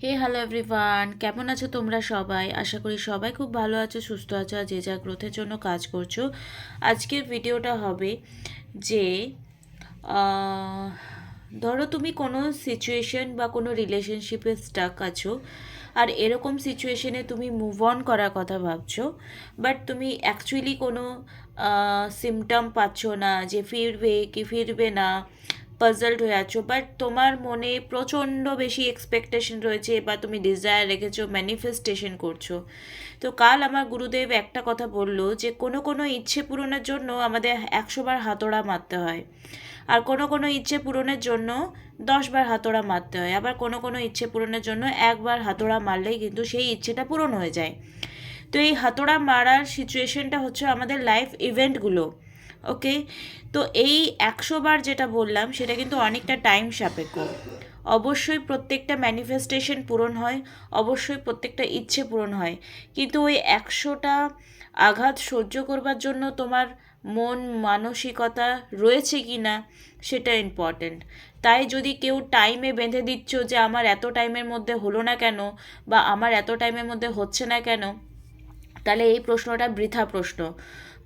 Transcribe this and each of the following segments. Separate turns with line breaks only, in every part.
Hello everyone, কেমন আছো তোমরা সবাই? আশা করি সবাই খুব ভালো আছো, সুস্থ আছো আর যে যা গ্রোথের জন্য কাজ করছো। আজকের ভিডিওটা হবে যে আহ, ধরো তুমি কোনো সিচুয়েশন বা কোনো রিলেশনশিপে স্টাক আছো, আর এরকম সিচুয়েশনে তুমি মুভ অন করার কথা ভাবছো, বাট তুমি অ্যাকচুয়ালি কোনো সিমটম পাচ্ছ না যে ফিরবে কি ফিরবে না, পাজলড হয়ে আছো, বাট তোমার মনে প্রচণ্ড বেশি এক্সপেকটেশন রয়েছে বা তুমি ডিজায়ার রেখেছো, ম্যানিফেস্টেশন করছো। তো কাল আমার গুরুদেব একটা কথা বললো যে কোনো কোনো ইচ্ছে পূরণের জন্য আমাদের 100 বার হাতড়া মারতে হয়, আর কোনো কোনো ইচ্ছে পূরণের জন্য 10 বার হাতড়া মারতে হয়, আবার কোনো কোনো ইচ্ছে পূরণের জন্য একবার হাতড়া মারলেই কিন্তু সেই ইচ্ছেটা পূরণ হয়ে যায়। তো এই হাতড়া মারার সিচুয়েশনটা হচ্ছে আমাদের লাইফ ইভেন্টগুলো। ওকে, তো এই 100 বার যেটা বললাম সেটা কিন্তু অনেকটা টাইম সাপেক্ষ। অবশ্যই প্রত্যেকটা ম্যানিফেস্টেশন পূরণ হয়, অবশ্যই প্রত্যেকটা ইচ্ছে পূরণ হয়, কিন্তু ওই 100টা আঘাত সহ্য করবার জন্য তোমার মন মানসিকতা রয়েছে কি না সেটা ইম্পর্ট্যান্ট। তাই যদি কেউ টাইমে বেঁধে দিচ্ছ যে আমার এত টাইমের মধ্যে হলো না কেন, বা আমার এত টাইমের মধ্যে হচ্ছে না কেন, তাহলে এই প্রশ্নটা বৃথা প্রশ্ন।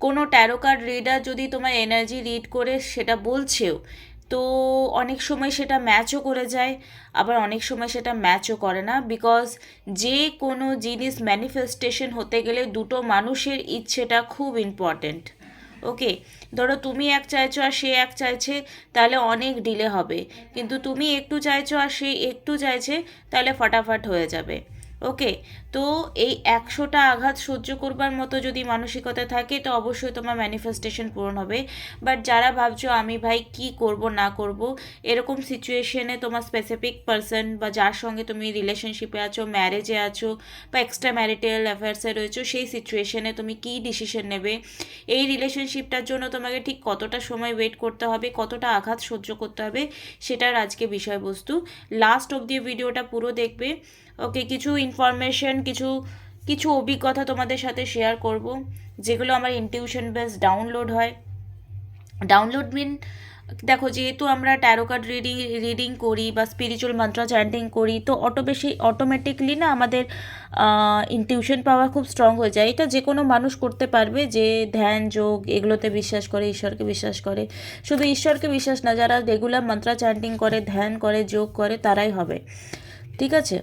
কোনো ট্যারো কার্ড রিডার যদি তোমার এনার্জি রিড করে সেটা বলছেও, তো অনেক সময় সেটা ম্যাচও করে যায়, আবার অনেক সময় সেটা ম্যাচও করে না, বিকজ যে কোনো জিনিস ম্যানিফেস্টেশন হতে গেলে দুটো মানুষের ইচ্ছেটা খুব ইম্পর্ট্যান্ট। ওকে, ধরো তুমি এক চাইছো আর সে এক চাইছে, তাহলে অনেক ডিলে হবে, কিন্তু তুমি একটু চাইছো আর সে একটু চাইছে, তাহলে ফাটাফাট হয়ে যাবে। ওকে, তো এই 100টা আঘাত সহ্য করবার মতো যদি মানসিকতা থাকে তো অবশ্যই তোমার ম্যানিফেস্টেশন পূরণ হবে। বাট যারা ভাবছো আমি ভাই কি করব না করব, এরকম সিচুয়েশনে তোমার স্পেসিফিক পারসন বা যার সঙ্গে তুমি রিলেশনশিপে আছো, ম্যারেজে আছো বা এক্সট্রা ম্যারিটাল অ্যাফেয়ার্সে রয়েছো, সেই সিচুয়েশনে তুমি কী ডিসিশন নেবে, এই রিলেশনশিপটার জন্য তোমাকে ঠিক কতটা সময় ওয়েট করতে হবে, কতটা আঘাত সহ্য করতে হবে, সেটার আজকে বিষয়বস্তু। লাস্ট অবধি ভিডিওটা পুরো দেখবে। ওকে, কিছু ইনফরমেশন, কিছু কিছু অভিজ্ঞতা তোমাদের সাথে শেয়ার করব, যেগুলো আমার ইনটিউশন বেস ডাউনলোড হয়। ডাউনলোড মিন, দেখো যেহেতু আমরা ট্যারো কার্ড রিডিং করি বা স্পিরিচুয়াল মন্ত্র চ্যান্টিং করি, তো অটোমেটিকলি না আমাদের ইনটিউশন পাওয়ার খুব স্ট্রং হয়ে যায়। এটা যে কোনো মানুষ করতে পারবে যে ধ্যান যোগ এগুলোতে বিশ্বাস করে, ঈশ্বরকে বিশ্বাস করে। শুধু ঈশ্বরকে বিশ্বাস না, যারা রেগুলার মন্ত্র চ্যান্টিং করে, ধ্যান করে, যোগ করে, তারাই হবে। ঠিক আছে,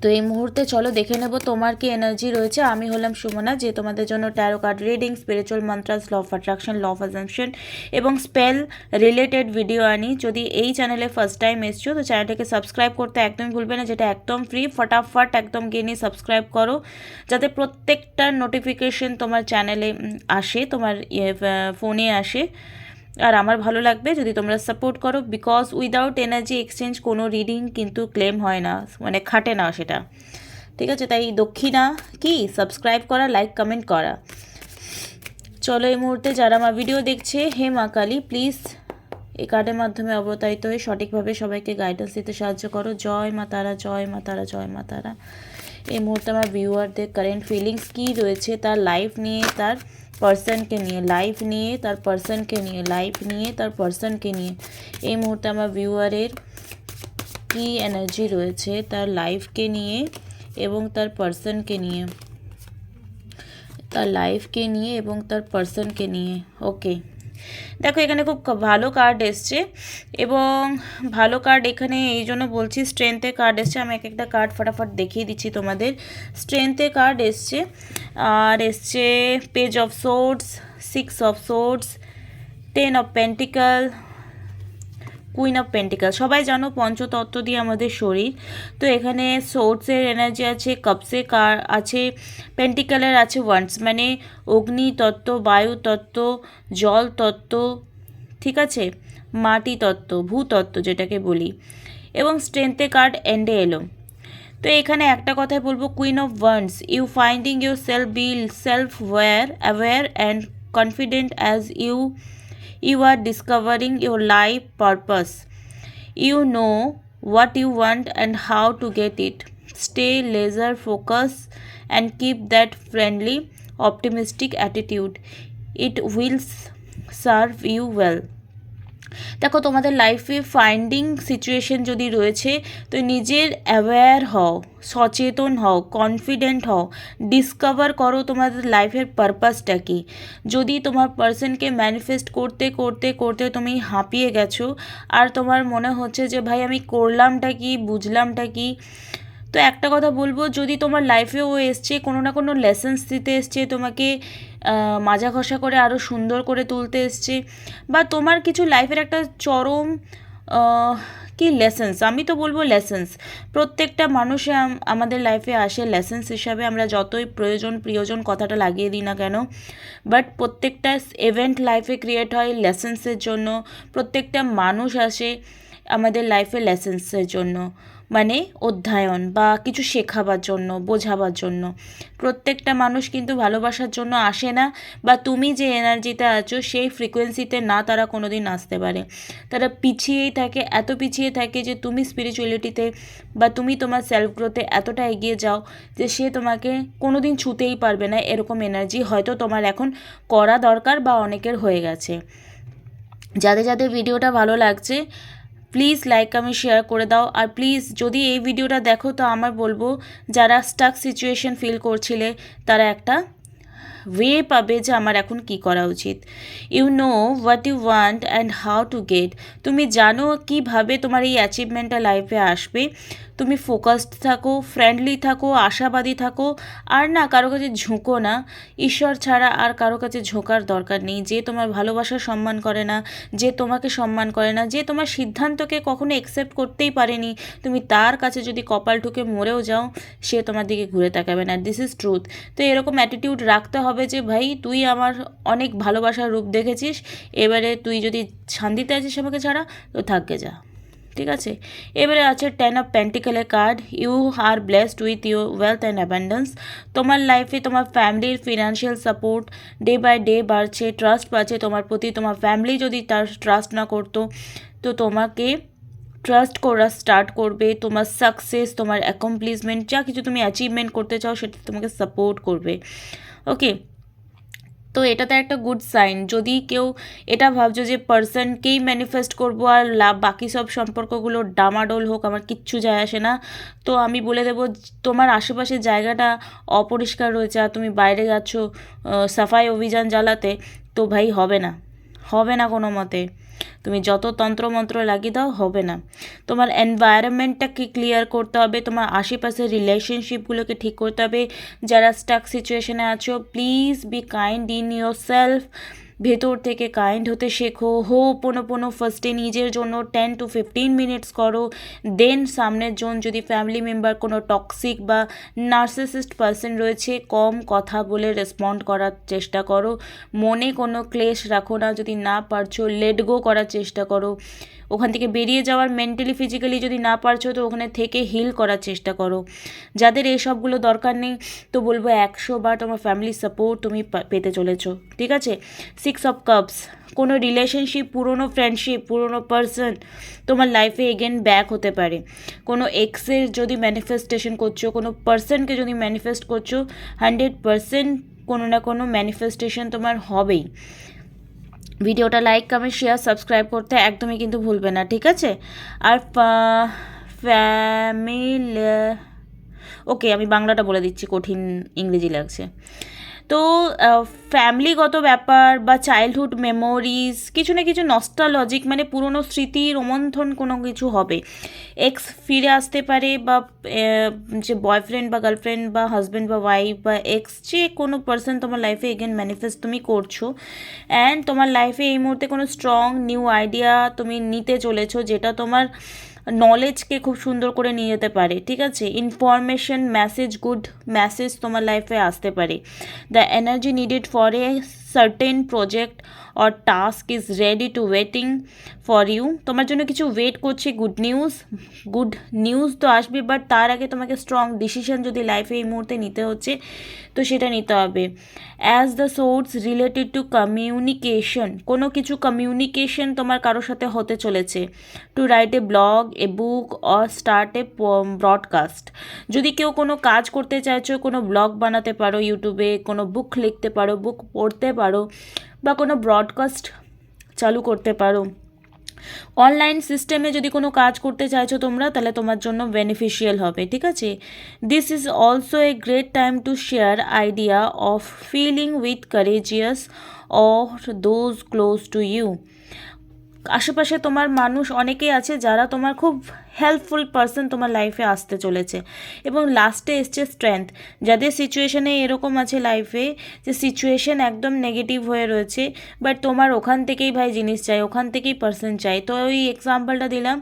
তো এই মুহূর্তে চলো দেখে নেব তোমার কি এনার্জি রয়েছে। আমি হলাম সুমনা, যে তোমাদের জন্য tarot card reading, spiritual mantras, law of attraction, law of assumption এবং স্পেল রিলেটেড ভিডিও আনি। যদি এই চ্যানেলে ফার্স্ট টাইম এসছো তো চ্যানেলটাকে সাবস্ক্রাইব করতে একদম ভুলবে না, যেটা একদম ফ্রি। ফটাফট একদম গিয়ে নিয়ে সাবস্ক্রাইব করো, যাতে প্রত্যেকটা নোটিফিকেশন তোমার চ্যানেলে আসে, তোমার ফোনে আসে। আর আমার ভালো লাগবে যদি তোমরা সাপোর্ট করো, বিকজ উইদাউট এনার্জি এক্সচেঞ্জ কোনো রিডিং কিন্তু ক্লেম হয় না, মানে খাটে না সেটা। ঠিক আছে, তাই দক্ষিণা কি সাবস্ক্রাইব করা, লাইক কমেন্ট করা। চলো এই মুহূর্তে যারা আমার ভিডিও দেখছে, হে মা কালী প্লিজ এই কার্ডের মাধ্যমে অবতারিত হয়ে সঠিকভাবে সবাইকে গাইডেন্স দিতে সাহায্য করো। জয় মা তারা, জয় মা তারা, জয় মা তারা। এই মুহূর্তে আমার ভিউয়ারদের কারেন্ট ফিলিংস কী রয়েছে, তার লাইফ নিয়ে, তার পার্সনকে নিয়ে, লাইফ নিয়ে, তার পার্সনকে নিয়ে, লাইফ নিয়ে, তার পার্সনকে নিয়ে। এই মুহূর্তে আমার ভিউয়ারের কী এনার্জি রয়েছে তার লাইফকে নিয়ে এবং তার পার্সনকে নিয়ে, তার লাইফকে নিয়ে এবং তার পার্সনকে নিয়ে। ওকে, দেখো এখানে খুব ভালো কার্ড এসছে, এবং ভালো কার্ড এখানে এই জন্য বলছি, স্ট্রেংথে কার্ড এসছে। আমি এক একটা কার্ড ফটাফট দেখিয়ে দিচ্ছি তোমাদের। স্ট্রেংথে কার্ড এসছে, আর এসছে page of swords, 6 of swords, 10 of pentacle, queen of pentacle. সবাই জানো পঞ্চতত্ত্ব দিয়ে আমাদের শরীর, তো এখানে সোর্সের এনার্জি আছে, কাপসে কার আছে, পেন্টিকালের আছে ওয়ান্স, মানে অগ্নি তত্ত্ব, বায়ু তত্ত্ব, জল তত্ত্ব, ঠিক আছে, মাটি তত্ত্ব, ভূতত্ত্ব যেটাকে বলি, এবং স্ট্রেংথে কার্ড এন্ডে এলো। তো এখানে একটা কথাই বলবো, queen of wands, you finding yourself, be self aware and confident as you are discovering your life purpose. You know what you want and how to get it. Stay laser focused and keep that friendly, optimistic attitude. It will serve you well. দেখো তোমাদের লাইফে finding situation যদি রয়েছে তো নিজের aware হও, সচেতন হও, কনফিডেন্ট হও, ডিসকভার করো তোমাদের লাইফের পারপাসটা কী। যদি তোমার পার্সনকে ম্যানিফেস্ট করতে করতে করতে তুমি হাঁপিয়ে গেছো আর তোমার মনে হচ্ছে যে ভাই আমি করলামটা কি, বুঝলামটা কি, তো একটা কথা বলবো, যদি তোমার লাইফে ও এসছে কোনো না কোনো লেসেন্স দিতে এসছে, তোমাকে মাজা ঘষা করে আরও সুন্দর করে তুলতে এসছে, বা তোমার কিছু লাইফের একটা চরম কি লেসেন্স, আমি তো বলবো লেসেন্স। প্রত্যেকটা মানুষে আমাদের লাইফে আসে লেসেন্স হিসাবে, আমরা যতই প্রিয়জন কথাটা লাগিয়ে দিই না কেন, বাট প্রত্যেকটা ইভেন্ট লাইফে ক্রিয়েট হয় লেসেন্সের জন্য। প্রত্যেকটা মানুষ আসে আমাদের লাইফে লেসেন্সের জন্য, মানে অধ্যয়ন বা কিছু শেখাবার জন্য, বোঝাবার জন্য। প্রত্যেকটা মানুষ কিন্তু ভালোবাসার জন্য আসে না, বা তুমি যে এনার্জিতে আছো সেই ফ্রিকোয়েন্সিতে না তারা কোনো দিন আসতে পারে। তারা পিছিয়েই থাকে, এত পিছিয়ে থাকে যে তুমি স্পিরিচুয়ালিটিতে বা তুমি তোমার সেলফ গ্রোথে এতটা এগিয়ে যাও যে সে তোমাকে কোনো দিন ছুতেই পারবে না। এরকম এনার্জি হয়তো তোমার এখন করা দরকার বা অনেকের হয়ে গেছে। যাদের যাদের ভিডিওটা ভালো লাগছে প্লিজ লাইক কমেন্ট শেয়ার করে দাও। আর প্লিজ যদি এই ভিডিওটা দেখো তো আমার বলবো, যারা স্টাক সিচুয়েশন ফিল করছিলে তারা একটা ওয়ে পাবে যে আমার এখন কি করা উচিত। You know what you want and how to get. তুমি জানো কীভাবে তোমার এই অ্যাচিভমেন্টটা লাইফে আসবে। তুমি ফোকাসড থাকো, ফ্রেন্ডলি থাকো, আশাবাদী থাকো, আর না কারো কাছে ঝুঁকো না। ঈশ্বর ছাড়া আর কারো কাছে ঝোঁকার দরকার নেই। যে তোমার ভালোবাসা সম্মান করে না, যে তোমাকে সম্মান করে না, যে তোমার সিদ্ধান্তকে কখনো অ্যাকসেপ্ট করতেই পারেনি, তুমি তার কাছে যদি কপাল ঠুকে মরেও যাও সে তোমার দিকে ঘুরে তাকাবে না। This is truth. তো এরকম অ্যাটিটিউড রাখতে হবে যে ভাই তুই আমার অনেক ভালোবাসার রূপ দেখেছিস, এবারে তুই যদি শান্তিতে আছিস আমাকে ছাড়া তো থাকবে যা, ঠিক আছে। এবারে আছে 10 অফ পেন্টিকলের card. You are blessed with your wealth and abundance. তোমার লাইফে তোমার ফ্যামিলির financial support day by day বাড়ছে, ট্রাস্ট বাড়ছে তোমার প্রতি। তোমার ফ্যামিলি যদি তার ট্রাস্ট না করতো তো তোমাকে ট্রাস্ট করা স্টার্ট করবে। তোমার সাকসেস, তোমার অ্যাকমপ্লিশমেন্ট, যা কিছু তুমি অ্যাচিভমেন্ট করতে চাও সেটা তোমাকে সাপোর্ট করবে। ওকে, তো এটাতে একটা গুড সাইন। যদি কেউ এটা ভাবছো যে পার্সনকেই ম্যানিফেস্ট করবো আর বাকি সব সম্পর্কগুলো ডামাডোল হোক আমার কিচ্ছু যায় আসে না, তো আমি বলে দেবো তোমার আশেপাশের জায়গাটা অপরিষ্কার রয়েছে আর তুমি বাইরে যাচ্ছ সাফাই অভিযান জ্বালাতে, তো ভাই হবে না, হবে না কোনো মতে। তুমি যত তন্ত্রমন্ত্র লাগিয়ে দাও হবে না। তোমার এনভায়রনমেন্টটাকে ক্লিয়ার করতে হবে, তোমার আশেপাশের রিলেশনশিপগুলোকে ঠিক করতে হবে। যারা স্টাক সিচুয়েশনে আছো please be kind in your self. ভেতর থেকে কাইন্ড হতে শেখো। হোপোনোপোনো ফার্স্টে নিজের জন্য 10 to 15 মিনিটস করো, দেন সামনের জন যদি ফ্যামিলি মেম্বার কোনো টক্সিক বা নার্সিসিস্ট পার্সন রয়েছে কম কথা বলে রেসপন্ড করার চেষ্টা করো। মনে কোনো ক্লেশ রাখো না, যদি না পারছো লেট গো করার চেষ্টা করো। ওখান থেকে বেরিয়ে যাওয়ার মেন্টালি ফিজিক্যালি যদি না পারছো তো ওখানে থেকে হিল করার চেষ্টা করো। যাদের এইসবগুলো দরকার নেই তো বলবো 100 বার তোমার ফ্যামিলি সাপোর্ট তুমি পেতে চলেছো, ঠিক আছে। 6 অফ কাপস। কোনো রিলেশনশিপ, পুরনো ফ্রেন্ডশিপ, পুরনো পার্সন তোমার লাইফে এগেন ব্যাক হতে পারে। কোনো এক্সের যদি ম্যানিফেস্টেশন করছো, কোনো পার্সনকে যদি ম্যানিফেস্ট করছো, 100% কোনো না কোনো ম্যানিফেস্টেশন তোমার হবেই। ভিডিওটা লাইক কমেন্ট শেয়ার সাবস্ক্রাইব করতে একদমই কিন্তু ভুলবে না, ঠিক আছে। আর ফ্যামিলি, ওকে আমি বাংলাটা বলে দিচ্ছি, কঠিন ইংরেজি লাগছে। তো ফ্যামিলিগত ব্যাপার বা চাইল্ডহুড মেমোরিজ, কিছু না কিছু নস্টালজিক মানে পুরনো স্মৃতি রোমন্থন কোনো কিছু হবে। এক্স ফিরে আসতে পারে, বা যে বয়ফ্রেন্ড বা গার্লফ্রেন্ড বা হাজব্যান্ড বা ওয়াইফ বা এক্স যে কোনো পার্সন তোমার লাইফে এগেন ম্যানিফেস্ট তুমি করছো। অ্যান্ড তোমার লাইফে এই মুহূর্তে কোনো স্ট্রং নিউ আইডিয়া তুমি নিতে চলেছো যেটা তোমার নলেজকে খুব সুন্দর করে নিয়ে যেতে পারে, ঠিক আছে। ইনফরমেশন, মেসেজ, গুড মেসেজ তোমার লাইফে আসতে পারে। The energy needed for a certain project or task is ready to waiting for you. তোমার জন্য কিছু ওয়েট করছে, গুড নিউজ তো আসবে, বাট তার আগে তোমাকে স্ট্রং ডিসিশন যদি লাইফে এই মুহূর্তে নিতে হচ্ছে তো সেটা নিতে হবে। As the source related to communication, কোনো কিছু কমিউনিকেশন তোমার কারোর সাথে হতে চলেছে। To write a blog, a book or start a broadcast. যদি কেউ কোনো কাজ করতে চাইছো, কোনো ব্লগ বানাতে পারো ইউটিউবে, কোনো বুক লিখতে পারো, বুক পড়তে পারো, বা কোনো ব্রডকাস্ট চালু করতে পারো। অনলাইন সিস্টেমে যদি কোনো কাজ করতে চাইছো তোমরা, তাহলে তোমার জন্য বেনিফিশিয়াল হবে, ঠিক আছে। This is also a great time to share idea of feeling with courageous or those close to you. আশেপাশে তোমার মানুষ অনেকেই আছে যারা তোমার খুব হেল্পফুল পারসন তোমার লাইফে আসতে চলেছে। এবং লাস্টে এসছে স্ট্রেংথ। যাদের সিচুয়েশানে এরকম আছে লাইফে যে সিচুয়েশান একদম নেগেটিভ হয়ে রয়েছে, বাট তোমার ওখান থেকেই ভাই জিনিস চাই, ওখান থেকেই পারসন চাই। তো ওই এক্সাম্পলটা দিলাম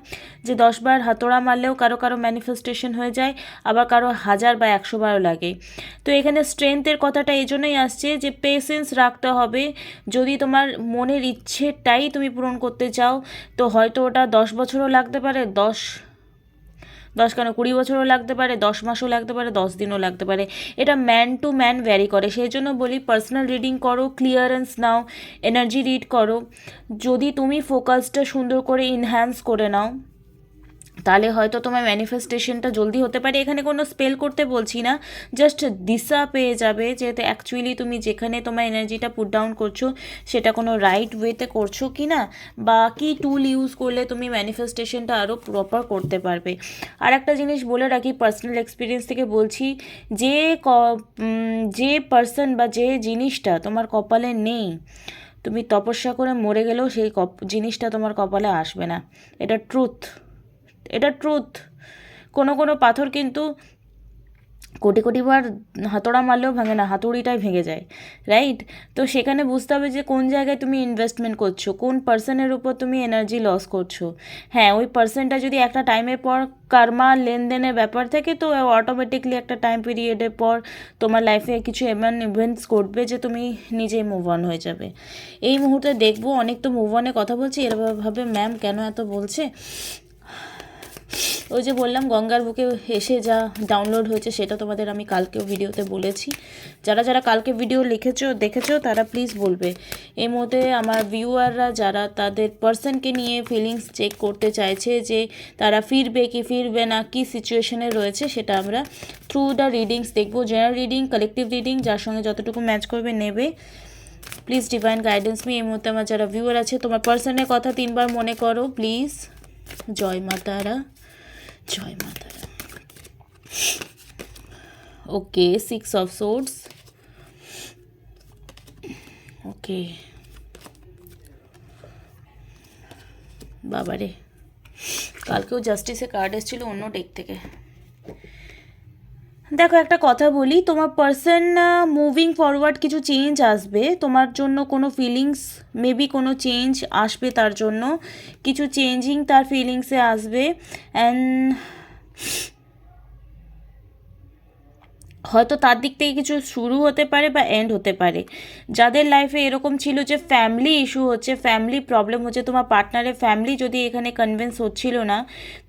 যে 10 বার হাতড়া মারলেও কারো কারো ম্যানিফেস্টেশন হয়ে যায়, আবার কারো 1000 বা 100বারও লাগে। তো এখানে স্ট্রেংথের কথাটা এই জন্যই আসছে যে পেশেন্স রাখতে হবে। যদি তোমার মনের ইচ্ছেটাই তুমি পূরণ করতে চাও, তো হয়তো ওটা 10 বছরও লাগতে পারে, 20 বছরও লাগতে পারে, 10 মাসও লাগতে পারে, 10 দিনও লাগতে পারে। এটা ম্যান টু ম্যান ভ্যারি করে। সেই জন্য বলি পার্সোনাল রিডিং করো, ক্লিয়ারেন্স নাও, এনার্জি রিড করো। যদি তুমি ফোকাসটা সুন্দর করে ইনহ্যান্স করে নাও, তাহলে হয়তো তোমার ম্যানিফেস্টেশনটা জলদি হতে পারে। এখানে কোনো স্পেল করতে বলছি না, জাস্ট দিশা পেয়ে যাবে যে অ্যাকচুয়ালি তুমি যেখানে তোমার এনার্জিটা পুট ডাউন করছো সেটা কোনো রাইট ওয়েতে করছো কি না, বা কি টুল ইউজ করলে তুমি ম্যানিফেস্টেশনটা আরও প্রপার করতে পারবে। আর একটা জিনিস বলে রাখি, পার্সোনাল এক্সপিরিয়েন্স থেকে বলছি, যে পার্সন বা যে জিনিসটা তোমার কপালে নেই, তুমি তপস্যা করে মরে গেলেও সেই জিনিসটা তোমার কপালে আসবে না। এটা ট্রুথ, এটা ট্রুথ। কোনো কোনো পাথর কিন্তু কোটি বার হাতড়া মারলেও ভাঙে না, হাতুড়িটাই ভেঙে যায়, রাইট। তো সেখানে বুঝতে হবে যে কোন জায়গায় তুমি ইনভেস্টমেন্ট করছো, কোন পার্সনের উপর তুমি এনার্জি লস করছো। হ্যাঁ, ওই পার্সনটা যদি একটা টাইমের পর কার্মা লেনদেনের ব্যাপার থাকে, তো অটোমেটিকলি একটা টাইম পিরিয়ডের পর তোমার লাইফে কিছু এমন ইভেন্টস ঘটবে যে তুমি নিজেই মুভ অন হয়ে যাবে। এই মুহূর্তে দেখবো অনেক তো মুভ অনের কথা বলছি, এরভাবে ম্যাম কেন এত বলছে। ওই যে বললাম গঙ্গার বুকে এসে যা ডাউনলোড হয়েছে সেটা তোমাদের আমি কালকেও ভিডিওতে বলেছি। যারা যারা কালকে ভিডিও দেখেছো তারা প্লিজ বলবে। এই মধ্যে আমার ভিউয়াররা যারা তাদের পার্সনকে নিয়ে ফিলিংস চেক করতে চাইছে যে তারা ফিরবে কি ফিরবে না, কি সিচুয়েশনে রয়েছে, সেটা আমরা থ্রু দ্য রিডিংস দেখবো। জেনারেল রিডিং, কালেকটিভ রিডিং, যার সঙ্গে যতটুকু ম্যাচ করবে নেবে। Please divine guidance me. এই মুহূর্তে আমার যারা ভিউয়ার আছে, তোমার পার্সনের কথা 3বার মনে করো প্লিজ। জয় মা তারা, জয় মা তারা। ওকে, 6 of Swords। ওকে বাবারে, কালকেও জাস্টিসে কার্ড এসেছিল অন্য ডেক থেকে। দেখো একটা কথা বলি, তোমার পার্সন মুভিং ফরওয়ার্ড কিছু চেঞ্জ আসবে তোমার জন্য, কোনো ফিলিংস মেবি কোনো চেঞ্জ আসবে, তার জন্য কিছু চেঞ্জিং তার ফিলিংসে আসবে। অ্যান্ড হয়তো তার দিক থেকে কিছু শুরু হতে পারে বা এন্ড হতে পারে। যাদের লাইফে এরকম ছিল যে ফ্যামিলি ইস্যু হচ্ছে, ফ্যামিলি প্রবলেম হচ্ছে, তোমার পার্টনারের ফ্যামিলি যদি এখানে কনভিন্স হচ্ছিল না,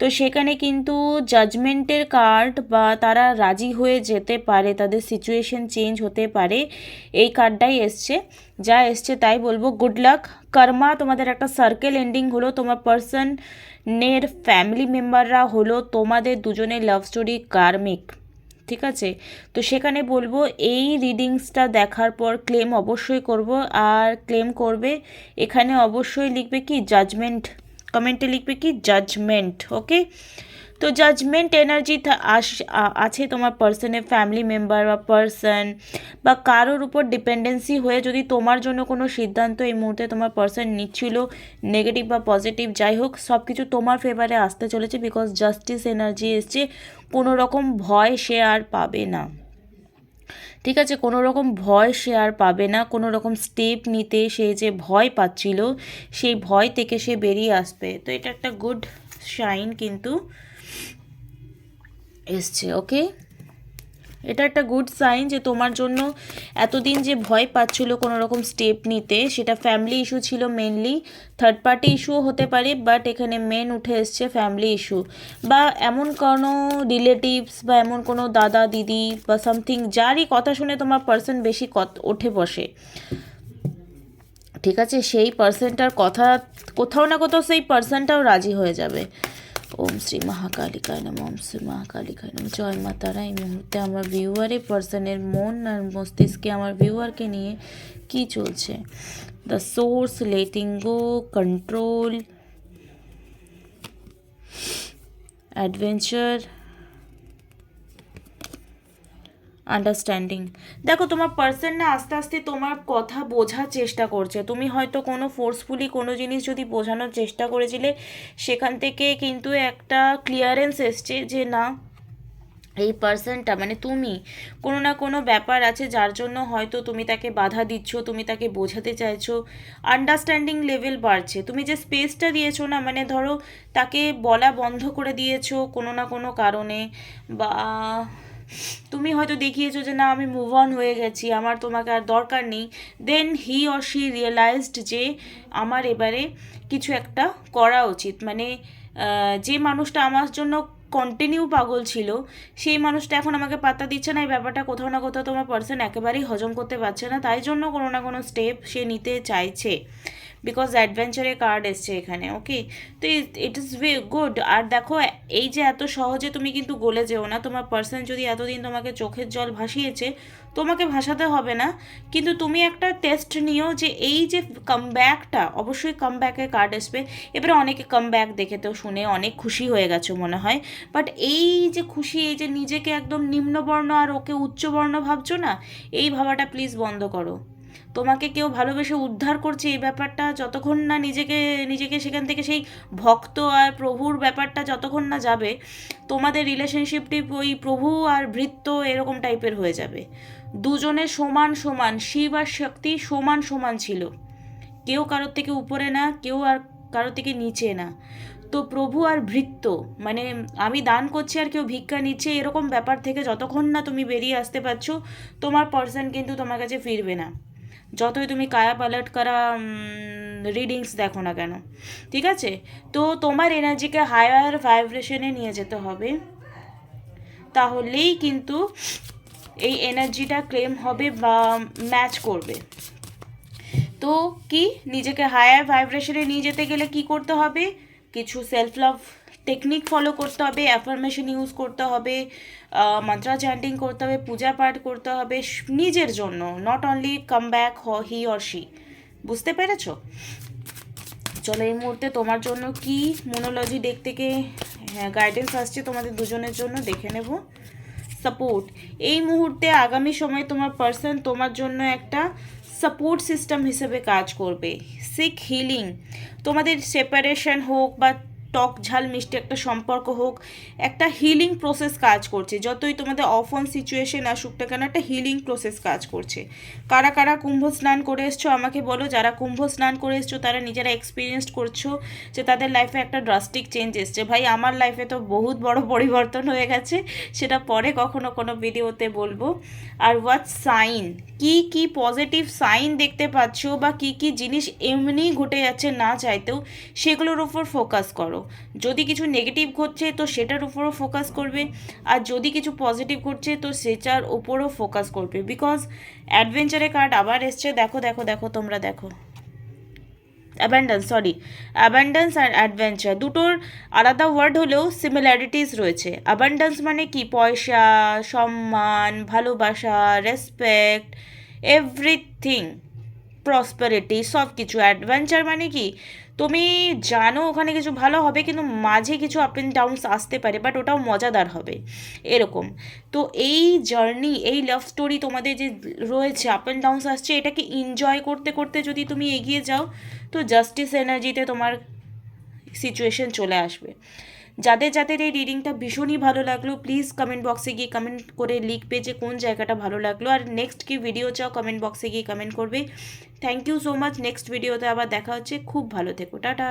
তো সেখানে কিন্তু জাজমেন্টের কার্ড বা তারা রাজি হয়ে যেতে পারে, তাদের সিচুয়েশন চেঞ্জ হতে পারে। এই কার্ডটাই এসছে, যা এসছে তাই বলবো। Good luck. কর্মা, তোমাদের একটা সার্কেল এন্ডিং হলো। তোমার পার্সনের ফ্যামিলি মেম্বাররা হলো তোমাদের দুজনের লাভ স্টোরি কার্মিক, ঠিক আছে। তো সেখানে বলবো এই রিডিংসটা দেখার পর ক্লেম অবশ্যই করব, আর ক্লেম করবে এখানে অবশ্যই লিখবে কি জাজমেন্ট, কমেন্টে লিখবে কি জাজমেন্ট। ওকে, তো জাজমেন্ট এনার্জি আছে তোমার পার্সনের ফ্যামিলি মেম্বার বা পার্সন বা কারোর উপর ডিপেন্ডেন্সি হয়ে যদি তোমার জন্য কোনো সিদ্ধান্ত এই মুহূর্তে তোমার পার্সন নিচ্ছিল, নেগেটিভ বা পজিটিভ যাই হোক, সব কিছু তোমার ফেভারে আসতে চলেছে, বিকজ জাস্টিস এনার্জি এসছে। কোনো রকম ভয় সে আর পাবে না, ঠিক আছে। কোনো রকম ভয় সে আর পাবে না, কোনো রকম স্টেপ নিতে সে যে ভয় পাচ্ছিল সেই ভয় থেকে সে বেরিয়ে আসবে। তো এটা একটা গুড সাইন কিন্তু এসছে। ওকে, এটা একটা গুড সাইন যে তোমার জন্য এতদিন যে ভয় পাচ্ছিল কোনো রকম স্টেপ নিতে, সেটা ফ্যামিলি ইস্যু ছিল মেনলি, থার্ড পার্টি ইস্যুও হতে পারে, বাট এখানে মেন উঠে এসছে ফ্যামিলি ইস্যু, বা এমন কোনো রিলেটিভস বা এমন কোনো দাদা দিদি বা সামথিং যারই কথা শুনে তোমার পার্সন বেশি ওঠে বসে, ঠিক আছে। সেই পার্সনটার কথা কোথাও না কোথাও সেই পার্সনটাও রাজি হয়ে যাবে। ওম শ্রী মহাকালিকায় নম, ওম শ্রী মহাকালিকায় নম, জয় মা তারা। এই মুহূর্তে আমার ভিউয়ারের পার্সনের মন আর মস্তিষ্কে আমার ভিউয়ারকে নিয়ে কি চলছে। The source, letting go, control, adventure, understanding. দেখো তোমার পার্সন না আস্তে আস্তে তোমার কথা বোঝার চেষ্টা করছে। তুমি হয়তো কোনো ফোর্সফুলি কোনো জিনিস যদি বোঝানোর চেষ্টা করেছিলে, সেখান থেকে কিন্তু একটা ক্লিয়ারেন্স এসছে যে না, এই পার্সনটা মানে তুমি কোনো না কোনো ব্যাপার আছে যার জন্য হয়তো তুমি তাকে বাধা দিচ্ছ, তুমি তাকে বোঝাতে চাইছো। আন্ডারস্ট্যান্ডিং লেভেল বাড়ছে। তুমি যে স্পেসটা দিয়েছো না, মানে ধরো তাকে বলা বন্ধ করে দিয়েছো কোনো না কোনো কারণে, বা তুমি হয়তো দেখিয়েছো যে না আমি মুভ অন হয়ে গেছি, আমার তোমাকে আর দরকার নেই। দেন হি অর শি রিয়েলাইজড যে আমার এবারে কিছু একটা করা উচিত। মানে যে মানুষটা আমার জন্য কন্টিনিউ পাগল ছিল, সেই মানুষটা এখন আমাকে পাত্তা দিচ্ছে না। এই ব্যাপারটা কোথাও না কোথাও তোমার পার্সন একেবারেই হজম করতে পারছে না, তাই জন্য কোনো না কোনো স্টেপ সে নিতে চাইছে, বিকজ অ্যাডভেঞ্চারের কার্ড এসছে এখানে। ওকে, তো ইট ইজ ভেরি গুড। আর দেখো, এই যে এত সহজে তুমি কিন্তু গলে যেও না। তোমার পার্সন যদি এতদিন তোমাকে চোখের জল ভাসিয়েছে, তোমাকে ভাসাতে হবে না। কিন্তু তুমি একটা টেস্ট নিও যে এই যে কামব্যাকটা, অবশ্যই কামব্যাকের কার্ড আসবে। এবারে অনেকে কামব্যাক দেখে তো শুনে অনেক খুশি হয়ে গেছো মনে হয়, বাট এই যে খুশি, এই যে নিজেকে একদম নিম্নবর্ণ আর ওকে উচ্চবর্ণ ভাবছো না, এই ভাবাটা প্লিজ বন্ধ করো। তোমাকে কেউ ভালোবেসে উদ্ধার করছে, এই ব্যাপারটা যতক্ষণ না নিজেকে নিজেকে সেখান থেকে সেই ভক্ত আর প্রভুর ব্যাপারটা যতক্ষণ না যাবে, তোমাদের রিলেশনশিপটি ওই প্রভু আর ভৃত্য এরকম টাইপের হয়ে যাবে। দুজনে সমান সমান, শিব আর শক্তি সমান সমান ছিল, কেউ কারোর থেকে উপরে না, কেউ আর কারোর থেকে নিচে না। তো প্রভু আর ভৃত্য, মানে আমি দান করছি আর কেউ ভিক্ষা নিচ্ছে, এরকম ব্যাপার থেকে যতক্ষণ না তুমি বেরিয়ে আসতে পারছো, তোমার পার্সন কিন্তু তোমার কাছে ফিরবে না, যতই তুমি কায়া পালট করা রিডিংস দেখো না কেন। ঠিক আছে, তো তোমার এনার্জিকে হায়ার ভাইব্রেশনে নিয়ে যেতে হবে, তাহলেই কিন্তু এই এনার্জিটা ক্লেম হবে বা ম্যাচ করবে। তো কি, নিজেকে হায়ার ভাইব্রেশনে নিয়ে যেতে গেলে কি করতে হবে? কিছু সেলফ লাভ টেকনিক ফলো করতে হবে, অ্যাফার্মেশন ইউজ করতে হবে, মন্ত্রা চ্যান্টিং করতে হবে, পূজা পাঠ করতে হবে নিজের জন্য, not only come back he or she. বুঝতে পেরেছো? চলো এই মুহূর্তে তোমার জন্য কি মোনোলজি ডেক থেকে গাইডেন্স আসছে তোমাদের দুজনের জন্য দেখে নেব। সাপোর্ট, এই মুহূর্তে আগামী সময় তোমার পার্সন তোমার জন্য একটা সাপোর্ট সিস্টেম হিসেবে কাজ করবে। সিক হিলিং, তোমাদের সেপারেশন হোক বা টক ঝাল মিষ্টি একটা সম্পর্ক হোক, একটা হিলিং প্রসেস কাজ করছে। যতই তোমাদের অফ অন সিচুয়েশন আসুক না কেন, একটা হিলিং প্রসেস কাজ করছে। কারা কারা কুম্ভ স্নান করে এসছো আমাকে বলো। যারা কুম্ভ স্নান করে এসছো তারা নিজেরা এক্সপিরিয়েন্স করছো যে তাদের লাইফে একটা ড্রাস্টিক চেঞ্জ এসছে। ভাই আমার লাইফে তো বহুত বড় পরিবর্তন হয়ে গেছে, সেটা পরে কখনো কোনো ভিডিওতে বলবো। আর হোয়াট সাইন, কি কি পজিটিভ সাইন দেখতে পাচ্ছ, বা কি কি জিনিস এমনিই ঘটে যাচ্ছে না চাইতেও, সেগুলোর উপর ফোকাস করো। যদি কিছু নেগেটিভ ঘটছে তো সেটার উপরও ফোকাস করবে, আর যদি কিছু পজিটিভ ঘটছে তো সেটার উপরও ফোকাস করবে। বিকজ অ্যাডভেঞ্চারের কার্ড আবার এসছে, দেখো দেখো দেখো, তোমরা দেখো। অ্যাবান্ডেন্স আর অ্যাডভেঞ্চার দুটোর আলাদা ওয়ার্ড হলেও সিমিলারিটিস রয়েছে। অ্যাবান্ডেন্স মানে কি, পয়সা, সম্মান, ভালোবাসা, রেসপেক্ট, এভরিথিং, প্রসপারিটি, সব কিছু। অ্যাডভেঞ্চার মানে কি, তুমি জানো ওখানে কিছু ভালো হবে, কিন্তু মাঝে কিছু আপ অ্যান্ড ডাউনস আসতে পারে, বাট ওটাও মজাদার হবে এরকম। তো এই জার্নি, এই লাভ স্টোরি তোমাদের যে রয়েছে, আপ অ্যান্ড ডাউনস আসছে, এটাকে এনজয় করতে করতে যদি তুমি এগিয়ে যাও, তো জাস্টিস এনার্জিতে তোমার সিচুয়েশন চলে আসবে। যাদের যাদের এই রিডিংটা ভীষণই ভালো লাগলো, প্লিজ কমেন্ট বক্সে গিয়ে কমেন্ট করে লিখবে যে কোন জায়গাটা ভালো লাগলো, আর নেক্সট কি ভিডিও চাও কমেন্ট বক্সে গিয়ে কমেন্ট করবে। Thank you so much. Next ভিডিওতে আবার দেখা হচ্ছে। খুব ভালো থেকো, টাটা।